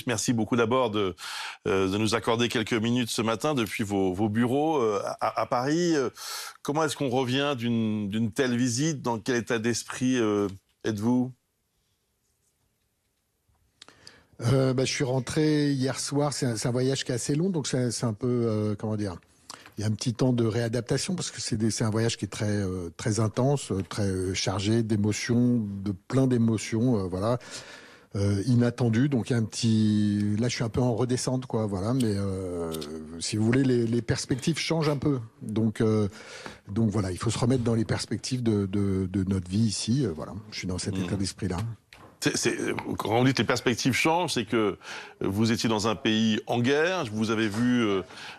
Merci beaucoup d'abord de nous accorder quelques minutes ce matin depuis vos bureaux à Paris. Comment est-ce qu'on revient d'une telle visite? Dans quel état d'esprit êtes-vous? Je suis rentré hier soir. C'est un voyage qui est assez long, donc c'est un peu, comment dire, il y a un petit temps de réadaptation parce que c'est un voyage qui est très intense, très chargé d'émotions, de plein d'émotions, voilà, inattendues. Donc il y a un petit, là je suis un peu en redescente, quoi, voilà. Mais si vous voulez, les perspectives changent un peu. Donc voilà, il faut se remettre dans les perspectives de notre vie ici. Voilà, je suis dans cet état d'esprit-là. Quand on dit que les perspectives changent, c'est que vous étiez dans un pays en guerre, vous avez vu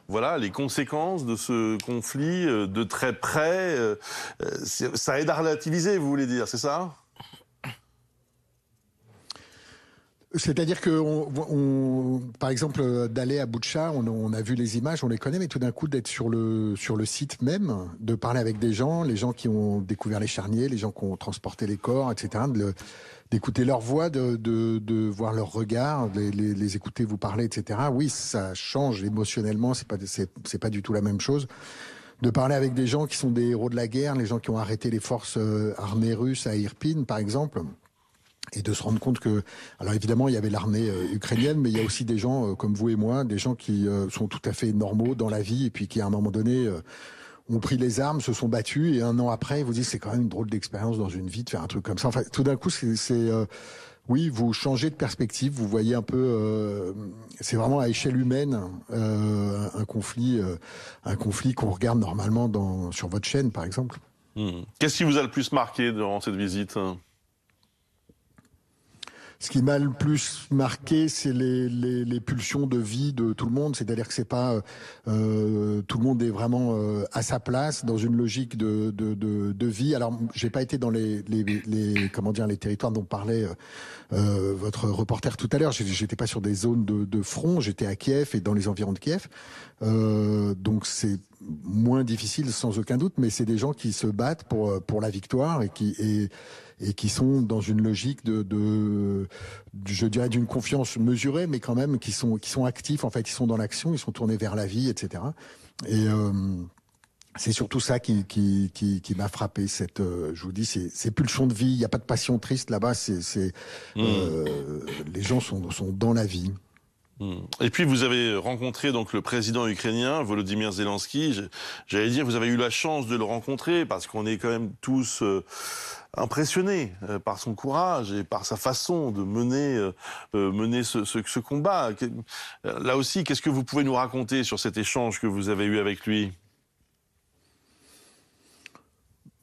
voilà, les conséquences de ce conflit de très près. Ça aide à relativiser, vous voulez dire, c'est ça? C'est-à-dire que, par exemple, d'aller à Boutcha, on a vu les images, on les connaît, mais tout d'un coup d'être sur le site même, de parler avec des gens, les gens qui ont découvert les charniers, les gens qui ont transporté les corps, etc., d'écouter leur voix, de voir leur regard, les écouter vous parler, etc. Oui, ça change émotionnellement, c'est pas du tout la même chose. De parler avec des gens qui sont des héros de la guerre, les gens qui ont arrêté les forces armées russes à Irpin, par exemple. Et de se rendre compte que, alors évidemment, il y avait l'armée ukrainienne, mais il y a aussi des gens comme vous et moi, des gens qui sont tout à fait normaux dans la vie et puis qui, à un moment donné, ont pris les armes, se sont battus et un an après, ils vous disent c'est quand même une drôle d'expérience dans une vie de faire un truc comme ça. Enfin, tout d'un coup, oui, vous changez de perspective, vous voyez un peu, c'est vraiment à échelle humaine un conflit qu'on regarde normalement sur votre chaîne, par exemple. Qu'est-ce qui vous a le plus marqué durant cette visite? Ce qui m'a le plus marqué, c'est les pulsions de vie de tout le monde. C'est-à-dire que c'est pas tout le monde est vraiment à sa place dans une logique de vie. Alors, j'ai pas été dans les territoires dont parlait votre reporter tout à l'heure. J'étais pas sur des zones de front. J'étais à Kiev et dans les environs de Kiev. Donc c'est moins difficile sans aucun doute, mais c'est des gens qui se battent pour la victoire et qui sont dans une logique je dirais d'une confiance mesurée, mais quand même qui sont actifs, en fait, ils sont dans l'action, ils sont tournés vers la vie, etc. Et c'est surtout ça qui m'a frappé. Je vous dis, c'est pulsion de vie. Il n'y a pas de passion triste là-bas. Les gens sont dans la vie. Et puis vous avez rencontré donc le président ukrainien Volodymyr Zelensky. J'allais dire, vous avez eu la chance de le rencontrer parce qu'on est quand même tous impressionnés par son courage et par sa façon de mener ce combat. Là aussi, qu'est-ce que vous pouvez nous raconter sur cet échange que vous avez eu avec lui?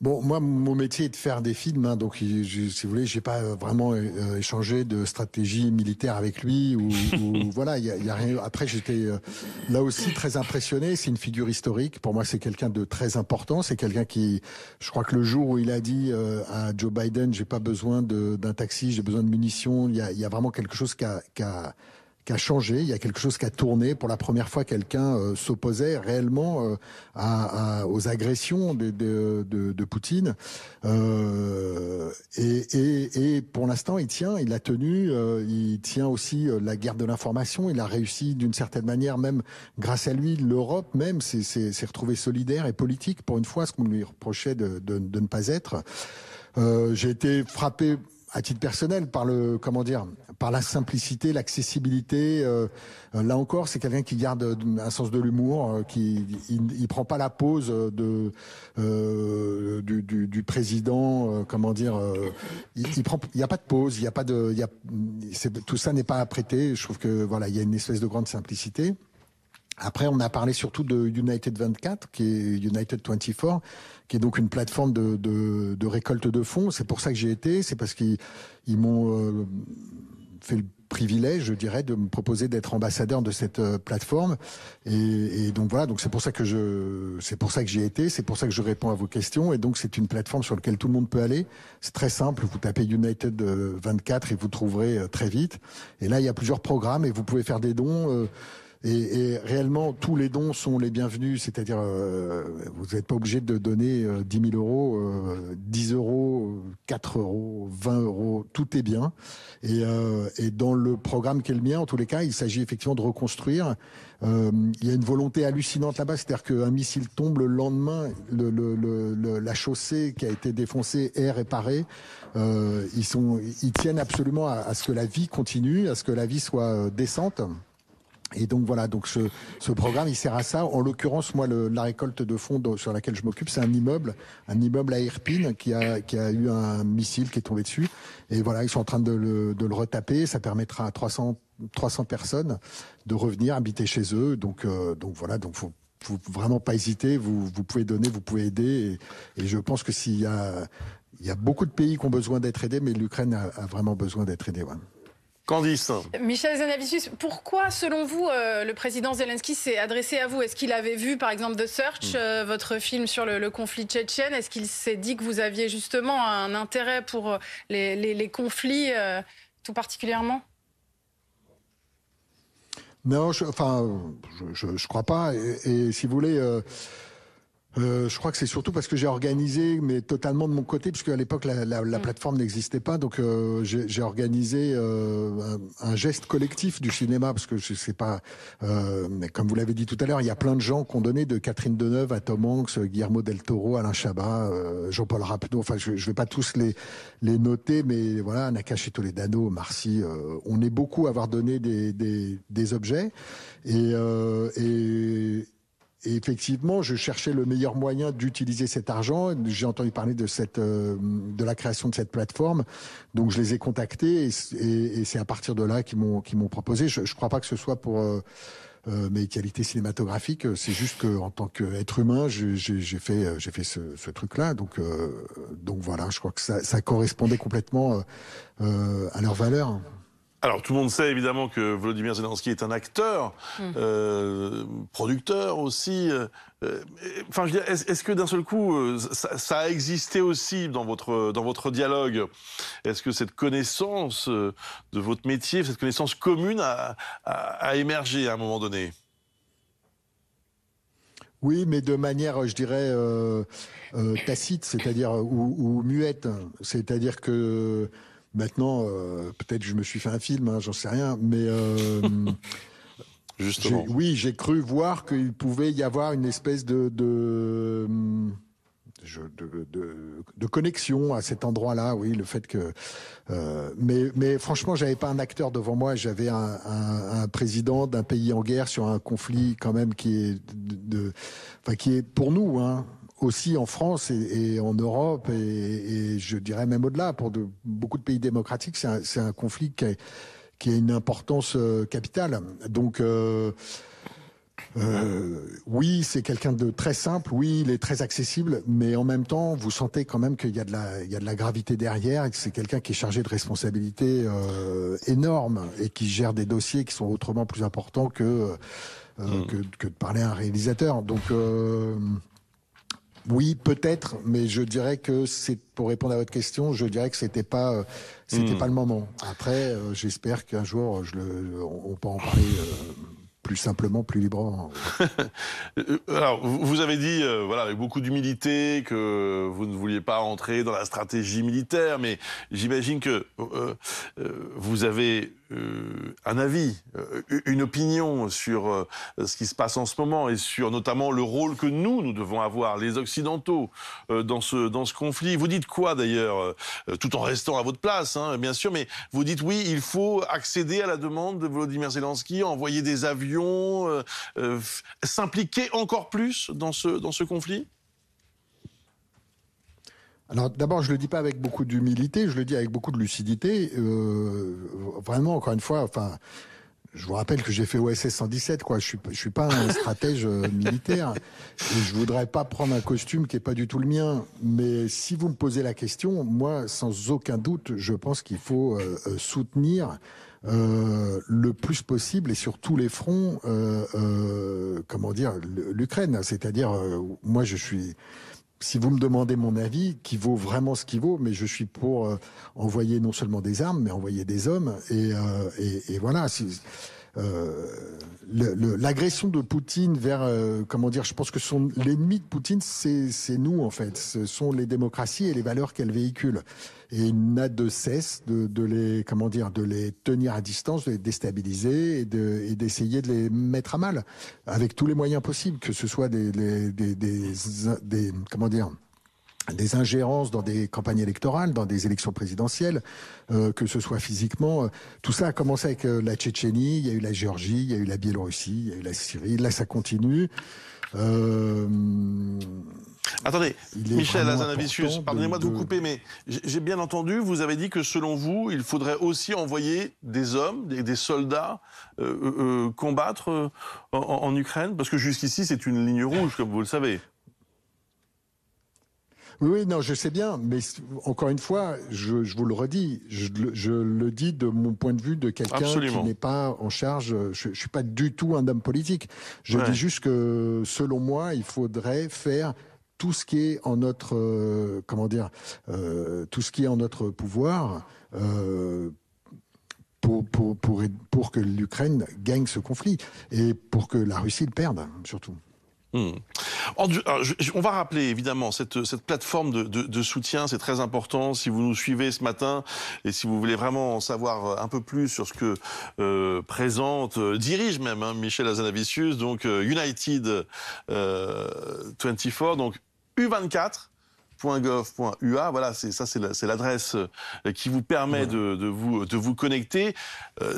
Bon, moi, mon métier est de faire des films, hein, donc si vous voulez, j'ai pas vraiment échangé de stratégie militaire avec lui ou voilà, il y a rien. Après, j'étais là aussi très impressionné. C'est une figure historique. Pour moi, c'est quelqu'un de très important. C'est quelqu'un je crois que le jour où il a dit à Joe Biden, j'ai pas besoin d'un taxi, j'ai besoin de munitions. Il y a vraiment quelque chose qui a changé, il y a quelque chose qui a tourné. Pour la première fois, quelqu'un s'opposait réellement aux agressions de Poutine. Et pour l'instant, il tient aussi la guerre de l'information. Il a réussi d'une certaine manière, même grâce à lui, l'Europe même s'est retrouvée solidaire et politique pour une fois, ce qu'on lui reprochait de ne pas être. J'ai été frappé à titre personnel par la simplicité, l'accessibilité. Là encore, c'est quelqu'un qui garde un sens de l'humour, il prend pas la pose du président. Il y a pas de pause, tout ça n'est pas apprêté. Je trouve que voilà, il y a une espèce de grande simplicité. Après, on a parlé surtout de United 24, qui est United 24, qui est donc une plateforme de récolte de fonds. C'est pour ça que j'y étais. C'est parce qu'ils m'ont fait le privilège, je dirais, de me proposer d'être ambassadeur de cette plateforme. Et donc voilà, donc c'est pour ça que j'y ai été. C'est pour ça que je réponds à vos questions. Et donc c'est une plateforme sur laquelle tout le monde peut aller. C'est très simple. Vous tapez United 24 et vous trouverez très vite. Et là, il y a plusieurs programmes et vous pouvez faire des dons. Et réellement, tous les dons sont les bienvenus, c'est-à-dire vous n'êtes pas obligé de donner 10 000 euros, 10 euros, 4 euros, 20 euros, tout est bien. Et dans le programme qui est le mien, en tous les cas, il s'agit effectivement de reconstruire. Il y a une volonté hallucinante là-bas, c'est-à-dire qu'un missile tombe le lendemain, la chaussée qui a été défoncée est réparée. Ils tiennent absolument à ce que la vie continue, à ce que la vie soit décente. Et donc voilà, donc ce programme, il sert à ça. En l'occurrence, moi, la récolte de fonds sur laquelle je m'occupe, c'est un immeuble à Irpine qui a eu un missile qui est tombé dessus. Et voilà, ils sont en train de le retaper. Ça permettra à 300 personnes de revenir habiter chez eux. Donc voilà, donc faut vraiment pas hésiter. Vous pouvez donner, vous pouvez aider. Et je pense que il y a beaucoup de pays qui ont besoin d'être aidés, mais l'Ukraine a vraiment besoin d'être aidée. Ouais. Candice. Michel Zanavicius, pourquoi, selon vous, le président Zelensky s'est adressé à vous? Est-ce qu'il avait vu, par exemple, The Search, votre film sur le conflit tchétchène? Est-ce qu'il s'est dit que vous aviez justement un intérêt pour les conflits, tout particulièrement? Non, je crois pas. Et si vous voulez... je crois que c'est surtout parce que j'ai organisé, mais totalement de mon côté, puisque à l'époque la plateforme n'existait pas, donc j'ai organisé un geste collectif du cinéma, parce que je sais pas, mais comme vous l'avez dit tout à l'heure, il y a plein de gens qui ont donné, de Catherine Deneuve à Tom Hanks, Guillermo del Toro, Alain Chabat, Jean-Paul Rapneau. Enfin, je vais pas tous les noter, mais voilà, Nakache Toledano, Marcy, on est beaucoup à avoir donné des objets et effectivement, je cherchais le meilleur moyen d'utiliser cet argent. J'ai entendu parler de la création de cette plateforme, donc je les ai contactés et c'est à partir de là qu'ils m'ont proposé. Je crois pas que ce soit pour mes qualités cinématographiques. C'est juste que en tant qu'être humain, j'ai fait ce truc-là. Donc voilà, je crois que ça correspondait complètement à leurs valeurs. Alors, tout le monde sait évidemment que Volodymyr Zelensky est un acteur, producteur aussi. Enfin, je veux dire, est-ce que d'un seul coup, ça a existé aussi dans votre dialogue? Est-ce que cette connaissance de votre métier, cette connaissance commune a émergé à un moment donné? Oui, mais de manière, je dirais, tacite, c'est-à-dire ou muette. C'est-à-dire que... Maintenant, peut-être je me suis fait un film, hein, j'en sais rien, mais justement, j'ai cru voir qu'il pouvait y avoir une espèce de connexion à cet endroit-là. Oui, le fait que, mais franchement, j'avais pas un acteur devant moi, j'avais un président d'un pays en guerre sur un conflit quand même qui est qui est pour nous, hein, aussi en France et en Europe et je dirais même au-delà pour beaucoup de pays démocratiques, c'est un conflit qui a une importance capitale. Donc oui, c'est quelqu'un de très simple, oui, il est très accessible, mais en même temps, vous sentez quand même qu'il y a de la gravité derrière et que c'est quelqu'un qui est chargé de responsabilités énormes et qui gère des dossiers qui sont autrement plus importants que de parler à un réalisateur. Donc oui, peut-être, mais je dirais que pour répondre à votre question, je dirais que c'était pas le moment. Après, j'espère qu'un jour, on peut en parler plus simplement, plus librement. Alors, vous avez dit, voilà, avec beaucoup d'humilité, que vous ne vouliez pas entrer dans la stratégie militaire, mais j'imagine que vous avez un avis, une opinion sur ce qui se passe en ce moment et sur notamment le rôle que nous devons avoir, les Occidentaux, dans ce conflit. Vous dites quoi d'ailleurs, tout en restant à votre place, hein, bien sûr, mais vous dites oui, il faut accéder à la demande de Volodymyr Zelensky, envoyer des avions, s'impliquer encore plus dans ce conflit? Alors d'abord, je le dis pas avec beaucoup d'humilité, je le dis avec beaucoup de lucidité. Vraiment, encore une fois, enfin, je vous rappelle que j'ai fait OSS 117, quoi. Je suis pas un stratège militaire et je voudrais pas prendre un costume qui est pas du tout le mien. Mais si vous me posez la question, moi, sans aucun doute, je pense qu'il faut soutenir le plus possible et sur tous les fronts, comment dire, l'Ukraine. C'est-à-dire, moi, je suis... Si vous me demandez mon avis, qui vaut vraiment ce qu'il vaut, mais je suis pour envoyer non seulement des armes, mais envoyer des hommes. Et voilà. l'agression de Poutine vers, comment dire, je pense que l'ennemi de Poutine, c'est nous en fait. Ce sont les démocraties et les valeurs qu'elles véhiculent. Et il n'a de cesse de les, comment dire, de les tenir à distance, de les déstabiliser et d'essayer de les mettre à mal avec tous les moyens possibles, que ce soit comment dire, des ingérences dans des campagnes électorales, dans des élections présidentielles, que ce soit physiquement. Tout ça a commencé avec la Tchétchénie, il y a eu la Géorgie, il y a eu la Biélorussie, il y a eu la Syrie. Là, ça continue. Attendez, Michel Hazanavicius, pardonnez-moi de vous couper, mais j'ai bien entendu, vous avez dit que selon vous, il faudrait aussi envoyer des hommes, des soldats combattre en Ukraine, parce que jusqu'ici, c'est une ligne rouge, comme vous le savez. Oui, non, je sais bien, mais encore une fois, je vous le redis, je le dis de mon point de vue de quelqu'un qui n'est pas en charge, je suis pas du tout un homme politique. Je dis juste que, selon moi, il faudrait faire tout ce qui est en notre, comment dire, tout ce qui est en notre pouvoir pour que l'Ukraine gagne ce conflit et pour que la Russie le perde, surtout. On va rappeler évidemment cette plateforme de soutien, c'est très important. Si vous nous suivez ce matin et si vous voulez vraiment en savoir un peu plus sur ce que dirige même Michel Hazanavicius, donc United 24, donc U24.gov.ua, voilà, c'est l'adresse qui vous permet de vous connecter,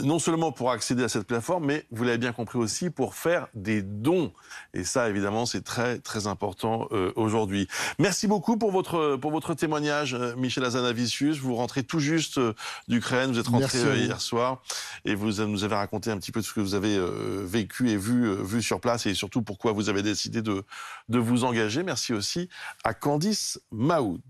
non seulement pour accéder à cette plateforme, mais vous l'avez bien compris aussi pour faire des dons. Et ça, évidemment, c'est très très important aujourd'hui. Merci beaucoup pour votre témoignage, Michel Hazanavicius. Vous rentrez tout juste d'Ukraine, vous êtes rentré hier soir, et vous nous avez raconté un petit peu de ce que vous avez vécu et vu sur place, et surtout pourquoi vous avez décidé de vous engager. Merci aussi à Candice Maoud.